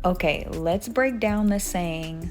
Okay, let's break down the saying.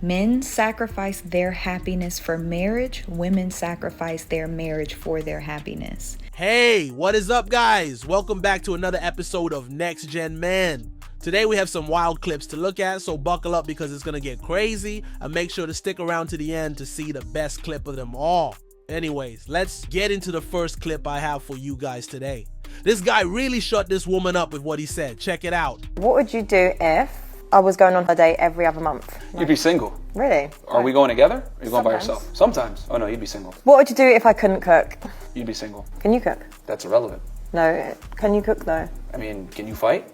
Men sacrifice their happiness for marriage. Women sacrifice their marriage for their happiness. Hey, what is up, guys? Welcome back to another episode of NextGenMen. Today we have some wild clips to look at, so buckle up because it's going to get crazy, and make sure to stick around to the end to see the best clip of them all. Anyways, let's get into the first clip I have for you guys today. This guy really shut this woman up with what he said. Check it out. What would you do if I was going on holiday every other month? You'd be single. Really? Are we going together? Or are you going by Sometimes. yourself? Sometimes. Oh no, you'd be single. What would you do if I couldn't cook? You'd be single. Can you cook? That's irrelevant. No. Can you cook though? I mean, can you fight?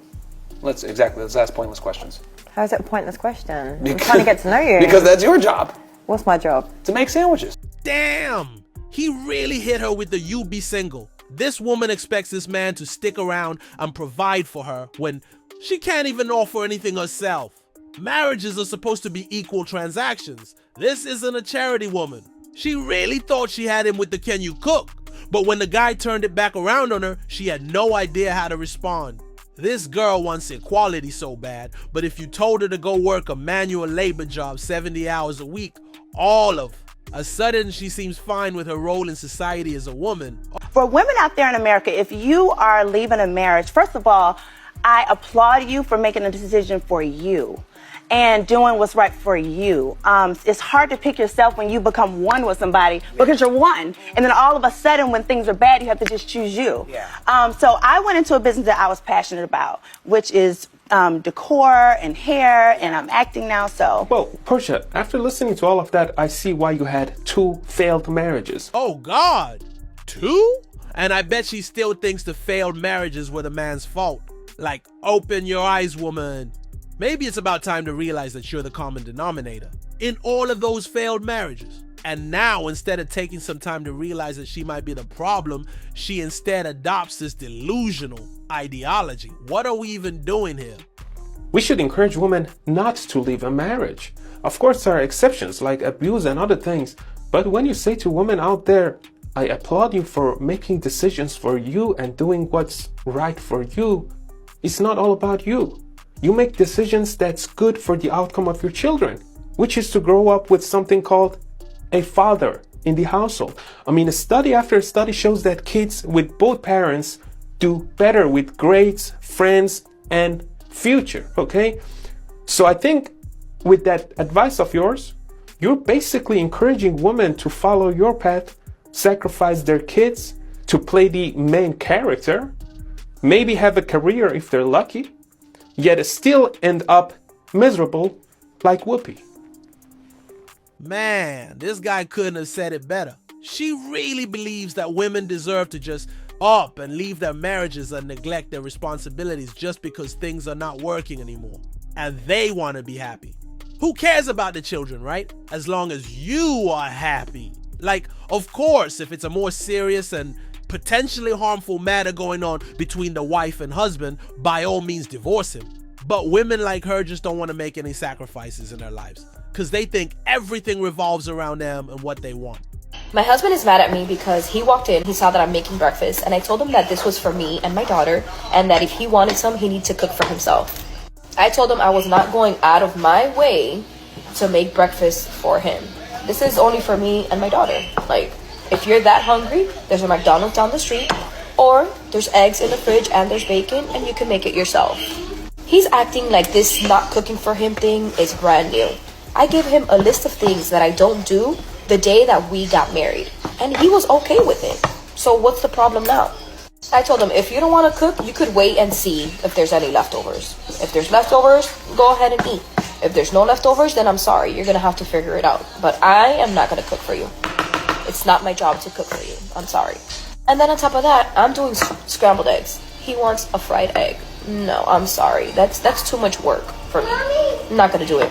Let's ask pointless questions. How is it a pointless question? I'm trying to get to know you. Because that's your job. What's my job? To make sandwiches. Damn! He really hit her with the "you be single." This woman expects this man to stick around and provide for her when she can't even offer anything herself. Marriages are supposed to be equal transactions. This isn't a charity woman. She really thought she had him with the "can you cook?" But when the guy turned it back around on her, she had no idea how to respond. This girl wants equality so bad, but if you told her to go work a manual labor job 70 hours a week, all of a sudden she seems fine with her role in society as a woman. For women out there in America, if you are leaving a marriage, first of all, I applaud you for making a decision for you and doing what's right for you. It's hard to pick yourself when you become one with somebody because you're one. And then all of a sudden when things are bad, you have to just choose you. So I went into a business that I was passionate about, which is decor and hair, and I'm acting now, so. Well, Portia, after listening to all of that, I see why you had 2 failed marriages. Oh God, 2? And I bet she still thinks the failed marriages were the man's fault. Like, open your eyes, woman. Maybe it's about time to realize that you're the common denominator in all of those failed marriages. And now, instead of taking some time to realize that she might be the problem, she instead adopts this delusional ideology. What are we even doing here? We should encourage women not to leave a marriage. Of course, there are exceptions like abuse and other things, but when you say to women out there, I applaud you for making decisions for you and doing what's right for you, it's not all about you. You make decisions that's good for the outcome of your children, which is to grow up with something called a father in the household. I mean, a study after study shows that kids with both parents do better with grades, friends, and future, okay? So I think with that advice of yours, you're basically encouraging women to follow your path, sacrifice their kids to play the main character, maybe have a career if they're lucky, yet still end up miserable like Whoopi. Man, this guy couldn't have said it better. She really believes that women deserve to just up and leave their marriages and neglect their responsibilities just because things are not working anymore. And they want to be happy. Who cares about the children, right? As long as you are happy. Like, of course, if it's a more serious and potentially harmful matter going on between the wife and husband, by all means divorce him. But women like her just don't want to make any sacrifices in their lives because they think everything revolves around them and what they want. My husband is mad at me because he walked in, he saw that I'm making breakfast, and I told him that this was for me and my daughter, and that if he wanted some, he needed to cook for himself. I told him I was not going out of my way to make breakfast for him. This is only for me and my daughter. Like, if you're that hungry, there's a McDonald's down the street, or there's eggs in the fridge and there's bacon, and you can make it yourself. He's acting like this not cooking for him thing is brand new. I gave him a list of things that I don't do the day that we got married, and he was okay with it. So what's the problem now? I told him, if you don't want to cook, you could wait and see if there's any leftovers. If there's leftovers, go ahead and eat. If there's no leftovers, then I'm sorry, you're gonna have to figure it out. But I am not gonna cook for you. It's not my job to cook for you. I'm sorry. And then on top of that, I'm doing scrambled eggs. He wants a fried egg. No, I'm sorry. That's too much work for me. I'm not gonna do it.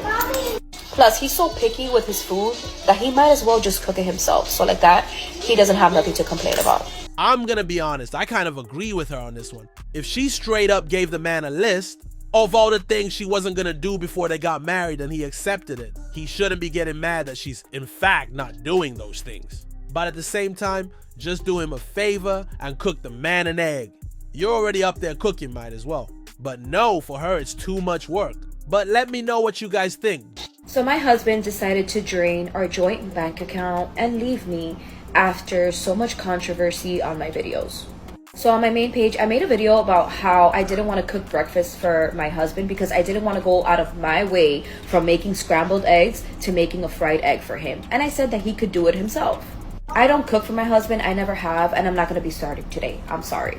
Plus, he's so picky with his food that he might as well just cook it himself. So like that, he doesn't have nothing to complain about. I'm gonna be honest, I kind of agree with her on this one. If she straight up gave the man a list of all the things she wasn't gonna do before they got married and he accepted it, he shouldn't be getting mad that she's in fact not doing those things. But at the same time, just do him a favor and cook the man an egg. You're already up there cooking, might as well. But no, for her, it's too much work. But let me know what you guys think. So my husband decided to drain our joint bank account and leave me after so much controversy on my videos. So on my main page, I made a video about how I didn't want to cook breakfast for my husband because I didn't want to go out of my way from making scrambled eggs to making a fried egg for him. And I said that he could do it himself. I don't cook for my husband, I never have, and I'm not going to be starting today. I'm sorry.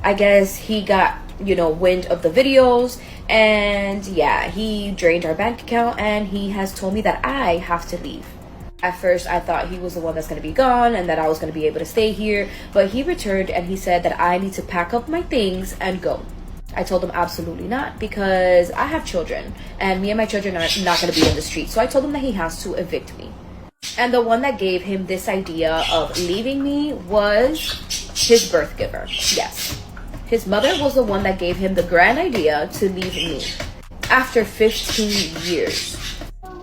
I guess he got, wind of the videos, and yeah, he drained our bank account, and he has told me that I have to leave. At first, I thought he was the one that's going to be gone and that I was going to be able to stay here, but he returned and he said that I need to pack up my things and go. I told him absolutely not, because I have children, and me and my children are not going to be in the street, so I told him that he has to evict me. And the one that gave him this idea of leaving me was his birth giver. Yes. His mother was the one that gave him the grand idea to leave me after 15 years.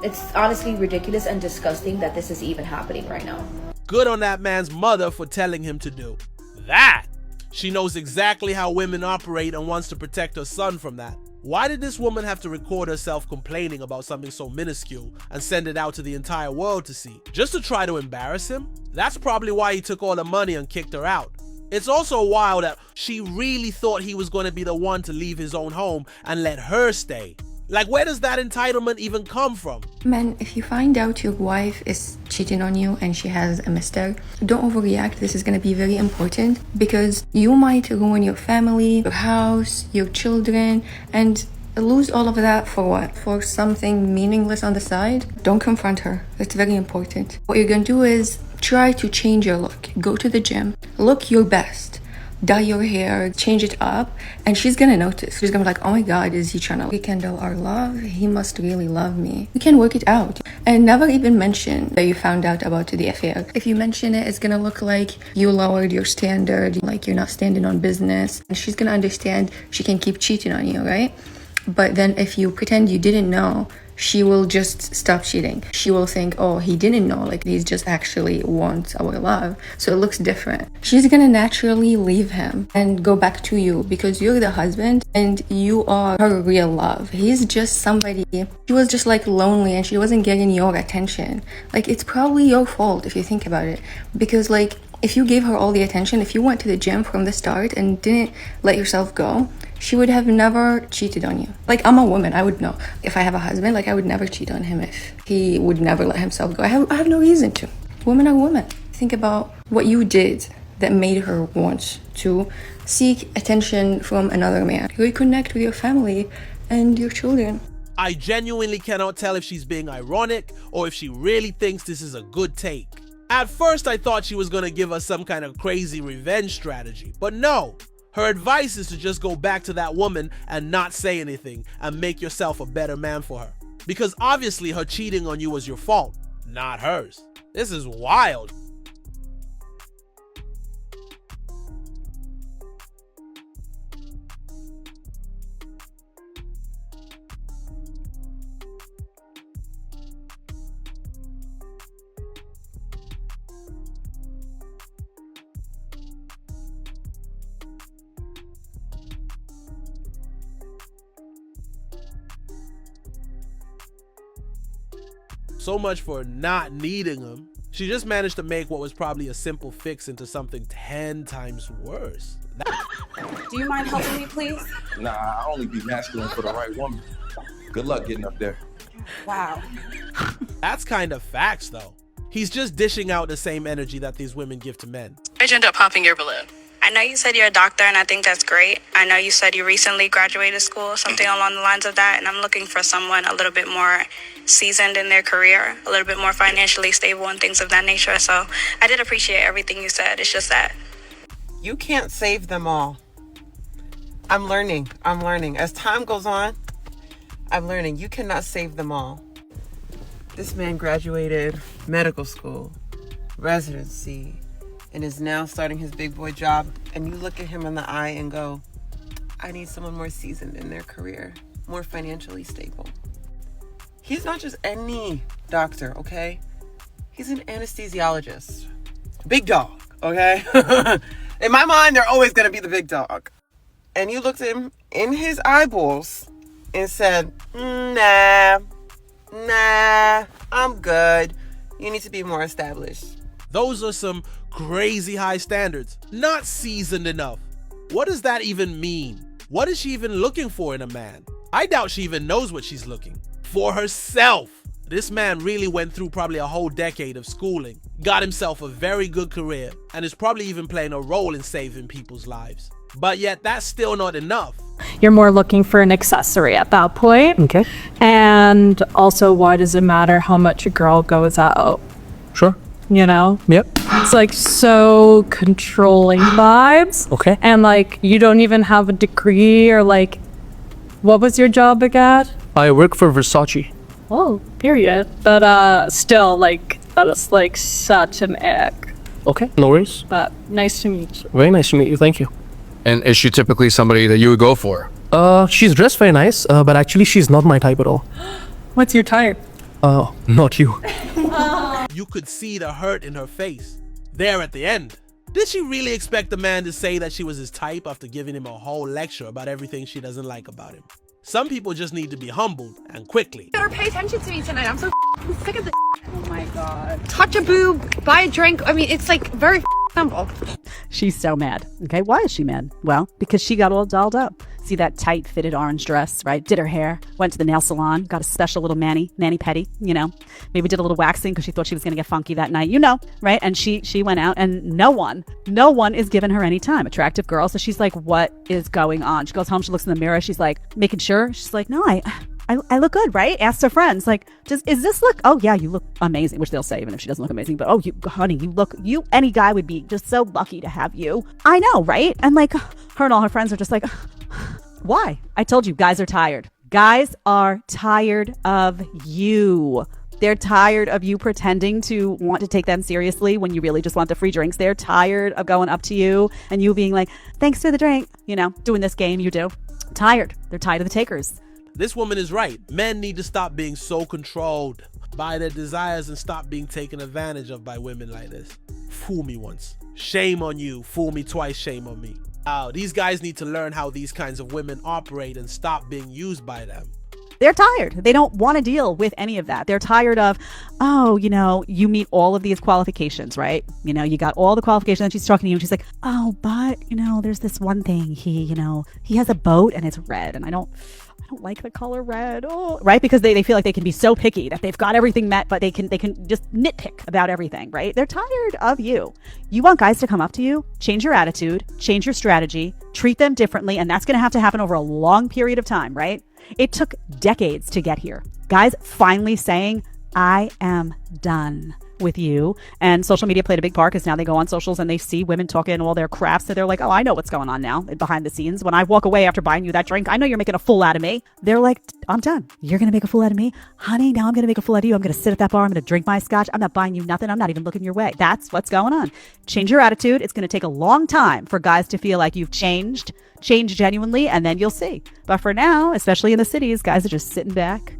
It's honestly ridiculous and disgusting that this is even happening right now. Good on that man's mother for telling him to do that. She knows exactly how women operate and wants to protect her son from that. Why did this woman have to record herself complaining about something so minuscule and send it out to the entire world to see? Just to try to embarrass him? That's probably why he took all the money and kicked her out. It's also wild that she really thought he was going to be the one to leave his own home and let her stay. Like, where does that entitlement even come from? Men, if you find out your wife is cheating on you and she has a mister, don't overreact. This is going to be very important because you might ruin your family, your house, your children, and lose all of that for what? For something meaningless on the side? Don't confront her. It's very important. What you're going to do is try to change your look. Go to the gym. Look your best. Dye your hair, change it up, and she's gonna notice. She's gonna be like, oh my god, is he trying to rekindle our love? He must really love me. We can work it out. And never even mention that you found out about the affair. If you mention it, it's gonna look like you lowered your standard, like you're not standing on business. And she's gonna understand she can keep cheating on you, right? But then if you pretend you didn't know, she will just stop cheating. She will think, oh, he didn't know, like he's just actually wants our love. So it looks different. She's gonna naturally leave him and go back to you because you're the husband and you are her real love. He's just somebody, she was just like lonely and she wasn't getting your attention. Like, it's probably your fault if you think about it. Because like, if you gave her all the attention, if you went to the gym from the start and didn't let yourself go, she would have never cheated on you. Like, I'm a woman, I would know. If I have a husband, like I would never cheat on him if he would never let himself go. I have no reason to. Women are women. Think about what you did that made her want to seek attention from another man. Reconnect with your family and your children. I genuinely cannot tell if she's being ironic or if she really thinks this is a good take. At first, I thought she was gonna give us some kind of crazy revenge strategy, but no. Her advice is to just go back to that woman and not say anything and make yourself a better man for her. Because obviously her cheating on you was your fault, not hers. This is wild. So much for not needing him. She just managed to make what was probably a simple fix into something 10 times worse. Do you mind helping me, please? Nah, I only be masculine for the right woman. Good luck getting up there. Wow. That's kind of facts, though. He's just dishing out the same energy that these women give to men. Why'd you end up popping your balloon? I know you said you're a doctor, and I think that's great. I know you said you recently graduated school, something along the lines of that, and I'm looking for someone a little bit more seasoned in their career, a little bit more financially stable and things of that nature. So I did appreciate everything you said. It's just that you can't save them all. I'm learning. As time goes on, I'm learning. You cannot save them all. This man graduated medical school, residency, and is now starting his big boy job. And you look at him in the eye and go, I need someone more seasoned in their career, more financially stable. He's not just any doctor, okay? He's an anesthesiologist. Big dog, okay? In my mind, they're always gonna be the big dog. And you looked at him in his eyeballs and said, nah, I'm good. You need to be more established. Those are some crazy high standards. Not seasoned enough. What does that even mean? What is she even looking for in a man? I doubt she even knows what she's looking for herself. This man really went through probably a whole decade of schooling, got himself a very good career, and is probably even playing a role in saving people's lives. But yet that's still not enough. You're more looking for an accessory at that point. Okay. And also, why does it matter how much a girl goes out? Sure. You know? Yep. It's like so controlling vibes. Okay. And like, you don't even have a degree or like, what was your job again? I work for Versace. Oh, period. But still, like, that is like such an ick. Okay, no worries. But nice to meet you. Very nice to meet you, thank you. And is she typically somebody that you would go for? She's dressed very nice, but actually she's not my type at all. What's your type? Not you. You could see the hurt in her face. There at the end. Did she really expect the man to say that she was his type after giving him a whole lecture about everything she doesn't like about him? Some people just need to be humbled, and quickly. You better pay attention to me tonight. I'm so sick of this. Oh my god. Touch a boob, buy a drink. I mean, it's like very simple. She's so mad. Okay, why is she mad? Well, because she got all dolled up. See that tight fitted orange dress, right? Did her hair, went to the nail salon, got a special little mani pedi, you know. Maybe did a little waxing because she thought she was going to get funky that night, you know, right? And she went out and no one is giving her any time. Attractive girl. So she's like, what is going on? She goes home, she looks in the mirror, she's like, making sure. She's like, no, I look good, right? Asks her friends, like, is this look? Oh yeah, you look amazing, which they'll say even if she doesn't look amazing. But honey, any guy would be just so lucky to have you. I know, right? And like, her and all her friends are just like, why? I told you, guys are tired. Guys are tired of you. They're tired of you pretending to want to take them seriously when you really just want the free drinks. They're tired of going up to you and you being like, thanks for the drink, you know, doing this game you do. Tired. They're tired of the takers. This woman is right. Men need to stop being so controlled by their desires and stop being taken advantage of by women like this. Fool me once, shame on you. Fool me twice, shame on me. These guys need to learn how these kinds of women operate and stop being used by them. They're tired. They don't want to deal with any of that. They're tired of, oh, you know, you meet all of these qualifications, right? You know, you got all the qualifications and she's talking to you and she's like, oh, but, you know, there's this one thing. He has a boat and it's red and I don't like the color red. Oh, right? Because they feel like they can be so picky that they've got everything met, but they can just nitpick about everything, right? They're tired of you. You want guys to come up to you, change your attitude, change your strategy, treat them differently, and that's going to have to happen over a long period of time, right? It took decades to get here. Guys finally saying, I am done with you. And social media played a big part because now they go on socials and they see women talking all their crap. So they're like, oh, I know what's going on now behind the scenes. When I walk away after buying you that drink, I know you're making a fool out of me. They're like, I'm done. You're going to make a fool out of me? Honey, now I'm going to make a fool out of you. I'm going to sit at that bar. I'm going to drink my scotch. I'm not buying you nothing. I'm not even looking your way. That's what's going on. Change your attitude. It's going to take a long time for guys to feel like you've changed genuinely, and then you'll see. But for now, especially in the cities, guys are just sitting back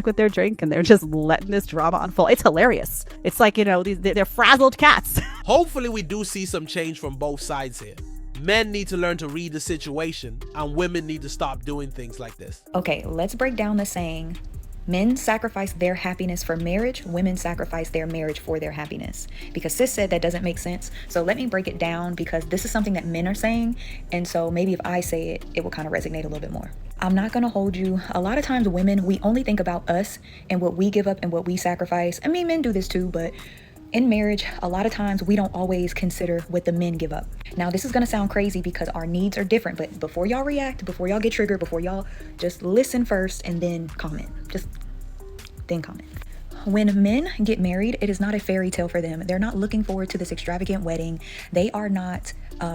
with their drink and they're just letting this drama unfold. It's hilarious. It's like, you know, they're frazzled cats. Hopefully we do see some change from both sides here. Men need to learn to read the situation and women need to stop doing things like this. Okay, let's break down the saying. Men sacrifice their happiness for marriage. Women sacrifice their marriage for their happiness. Because sis said that doesn't make sense. So let me break it down because this is something that men are saying. And so maybe if I say it, it will kind of resonate a little bit more. I'm not going to hold you. A lot of times women, we only think about us and what we give up and what we sacrifice. I mean, men do this too, but in marriage, a lot of times we don't always consider what the men give up. Now, this is going to sound crazy because our needs are different, but before y'all react, before y'all get triggered, before y'all just listen first and then comment. Then comment. When men get married, it is not a fairy tale for them. They're not looking forward to this extravagant wedding. They are not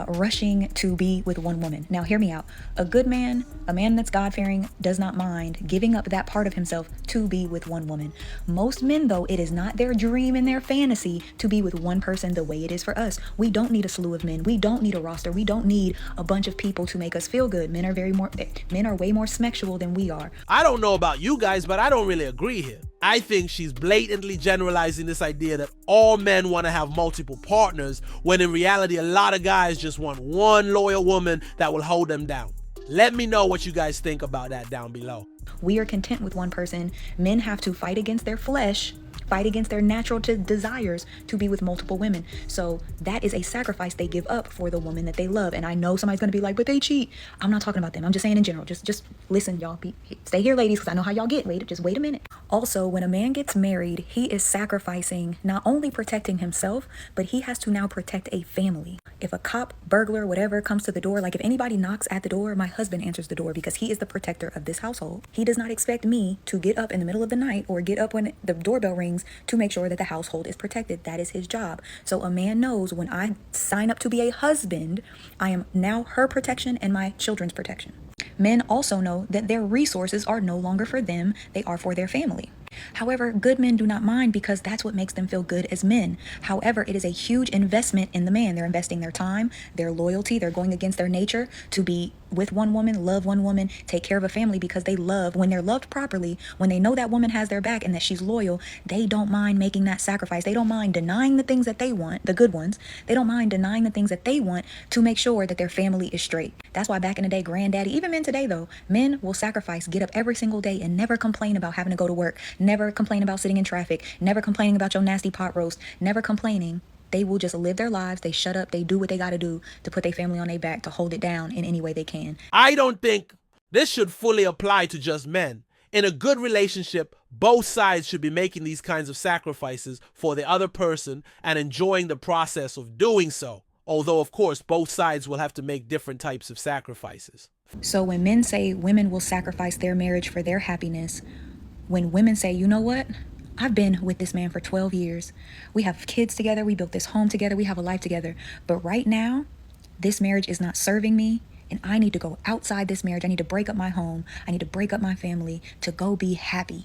rushing to be with one woman. Now, hear me out. A good man, a man that's God-fearing, does not mind giving up that part of himself to be with one woman. Most men, though, it is not their dream and their fantasy to be with one person the way it is for us. We don't need a slew of men. We don't need a roster. We don't need a bunch of people to make us feel good. Men are way more sexual than we are. I don't know about you guys, but I don't really agree here. I think she's blatantly generalizing this idea that all men want to have multiple partners, when in reality, a lot of guys just want one loyal woman that will hold them down. Let me know what you guys think about that down below. We are content with one person. Men have to fight against their flesh, fight against their natural desires to be with multiple women. So that is a sacrifice they give up for the woman that they love. And I know somebody's going to be like, but they cheat. I'm not talking about them. I'm just saying in general. Just listen, y'all. Stay here, ladies, because I know how y'all get. Just wait a minute. Also, when a man gets married, he is sacrificing not only protecting himself, but he has to now protect a family. If a cop, burglar, whatever comes to the door, like if anybody knocks at the door, my husband answers the door because he is the protector of this household. He does not expect me to get up in the middle of the night or get up when the doorbell rings to make sure that the household is protected. That is his job. So a man knows when I sign up to be a husband, I am now her protection and my children's protection. Men also know that their resources are no longer for them, they are for their family. However, good men do not mind because that's what makes them feel good as men. However, it is a huge investment in the man. They're investing their time, their loyalty, they're going against their nature to be with one woman, love one woman, take care of a family because they love, when they're loved properly, when they know that woman has their back and that she's loyal, they don't mind making that sacrifice. They don't mind denying the things that they want, the good ones. They don't mind denying the things that they want to make sure that their family is straight. That's why back in the day, granddaddy, even men today though, men will sacrifice, get up every single day and never complain about having to go to work, never complain about sitting in traffic, never complaining about your nasty pot roast, never complaining. They will just live their lives. They shut up. They do what they got to do to put their family on their back, to hold it down in any way they can. I don't think this should fully apply to just men. In a good relationship, both sides should be making these kinds of sacrifices for the other person and enjoying the process of doing so. Although, of course, both sides will have to make different types of sacrifices. So when men say women will sacrifice their marriage for their happiness, when women say, you know what? I've been with this man for 12 years. We have kids together. We built this home together. We have a life together. But right now, this marriage is not serving me. And I need to go outside this marriage. I need to break up my home. I need to break up my family to go be happy.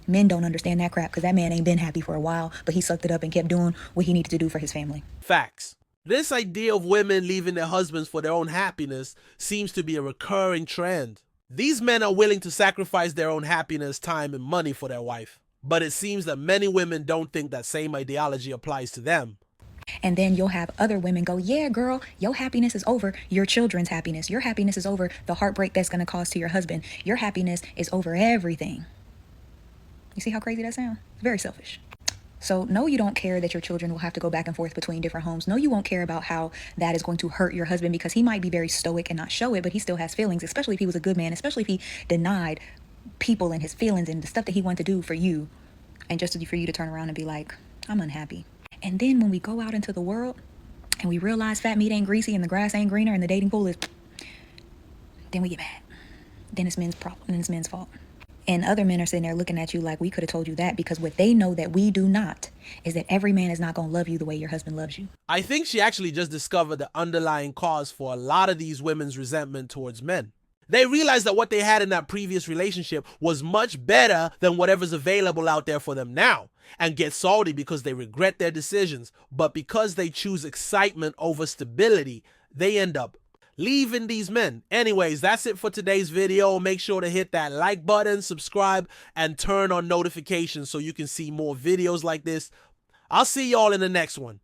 Men don't understand that crap because that man ain't been happy for a while, but he sucked it up and kept doing what he needed to do for his family. Facts. This idea of women leaving their husbands for their own happiness seems to be a recurring trend. These men are willing to sacrifice their own happiness, time, and money for their wife. But it seems that many women don't think that same ideology applies to them. And then you'll have other women go, yeah, girl, your happiness is over your children's happiness. Your happiness is over the heartbreak that's going to cause to your husband. Your happiness is over everything. You see how crazy that sounds? It's very selfish. So no, you don't care that your children will have to go back and forth between different homes. No, you won't care about how that is going to hurt your husband because he might be very stoic and not show it, but he still has feelings, especially if he was a good man, especially if he denied people and his feelings and the stuff that he wanted to do for you, and just for you to turn around and be like, I'm unhappy. And then when we go out into the world and we realize fat meat ain't greasy and the grass ain't greener and the dating pool is, then we get mad. Then it's men's problem and it's men's fault. And other men are sitting there looking at you like we could have told you that, because what they know that we do not is that every man is not going to love you the way your husband loves you. I think she actually just discovered the underlying cause for a lot of these women's resentment towards men. They realized that what they had in that previous relationship was much better than whatever's available out there for them now, and get salty because they regret their decisions. But because they choose excitement over stability, they end up leaving these men. Anyways, that's it for today's video. Make sure to hit that like button, subscribe, and turn on notifications so you can see more videos like this. I'll see y'all in the next one.